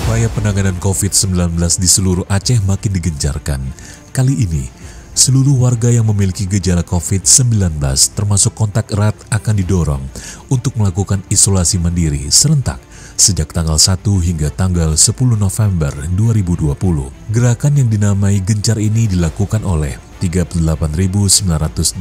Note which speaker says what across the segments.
Speaker 1: Upaya penanganan COVID-19 di seluruh Aceh makin digencarkan. Kali ini, seluruh warga yang memiliki gejala COVID-19 termasuk kontak erat akan didorong untuk melakukan isolasi mandiri serentak sejak tanggal 1 hingga tanggal 10 November 2020. Gerakan yang dinamai Gencar ini dilakukan oleh 38.984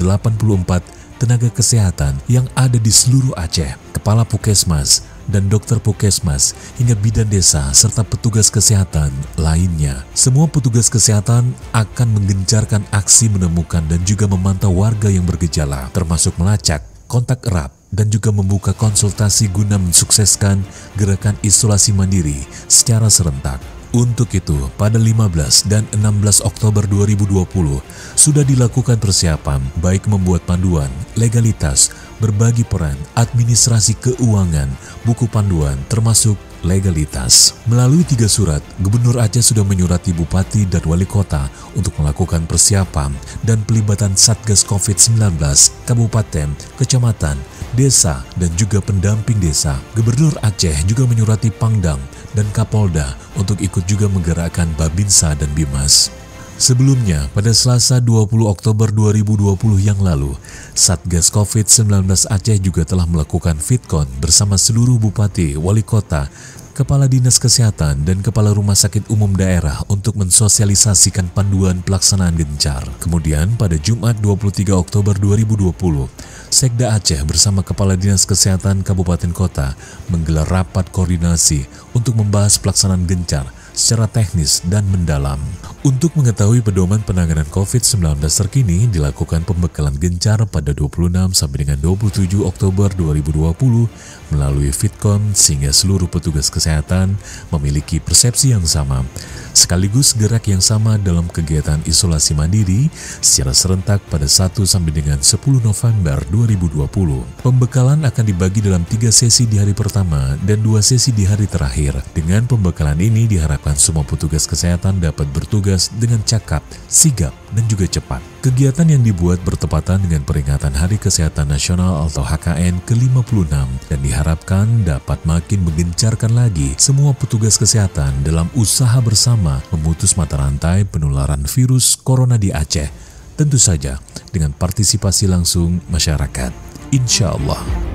Speaker 1: tenaga kesehatan yang ada di seluruh Aceh, kepala Puskesmas dan dokter Puskesmas hingga bidan desa serta petugas kesehatan lainnya. Semua petugas kesehatan akan menggencarkan aksi menemukan dan juga memantau warga yang bergejala, termasuk melacak, kontak erat, dan juga membuka konsultasi guna mensukseskan gerakan isolasi mandiri secara serentak. Untuk itu, pada 15 dan 16 Oktober 2020 sudah dilakukan persiapan baik membuat panduan, legalitas, berbagi peran, administrasi keuangan, buku panduan, termasuk legalitas. Melalui 3 surat, Gubernur Aceh sudah menyurati Bupati dan Wali Kota untuk melakukan persiapan dan pelibatan Satgas COVID-19, Kabupaten, Kecamatan, Desa, dan juga pendamping desa. Gubernur Aceh juga menyurati Pangdam dan Kapolda untuk ikut juga menggerakkan Babinsa dan Bimas. Sebelumnya, pada Selasa 20 Oktober 2020 yang lalu, Satgas COVID-19 Aceh juga telah melakukan Fitcon bersama seluruh Bupati, Wali Kota, Kepala Dinas Kesehatan, dan Kepala Rumah Sakit Umum Daerah untuk mensosialisasikan panduan pelaksanaan Gencar. Kemudian, pada Jumat 23 Oktober 2020, Sekda Aceh bersama Kepala Dinas Kesehatan Kabupaten Kota menggelar rapat koordinasi untuk membahas pelaksanaan Gencar secara teknis dan mendalam. Untuk mengetahui pedoman penanganan COVID-19 terkini, dilakukan pembekalan Gencar pada 26 sampai dengan 27 Oktober 2020 melalui Fitcon sehingga seluruh petugas kesehatan memiliki persepsi yang sama, sekaligus gerak yang sama dalam kegiatan isolasi mandiri secara serentak pada 1 sampai dengan 10 November 2020. Pembekalan akan dibagi dalam 3 sesi di hari pertama dan 2 sesi di hari terakhir. Dengan pembekalan ini diharapkan semua petugas kesehatan dapat bertugas dengan cakap, sigap, dan juga cepat. Kegiatan yang dibuat bertepatan dengan peringatan Hari Kesehatan Nasional atau HKN ke-56 dan diharapkan dapat makin menggencarkan lagi semua petugas kesehatan dalam usaha bersama memutus mata rantai penularan virus corona di Aceh. Tentu saja dengan partisipasi langsung masyarakat. Insya Allah.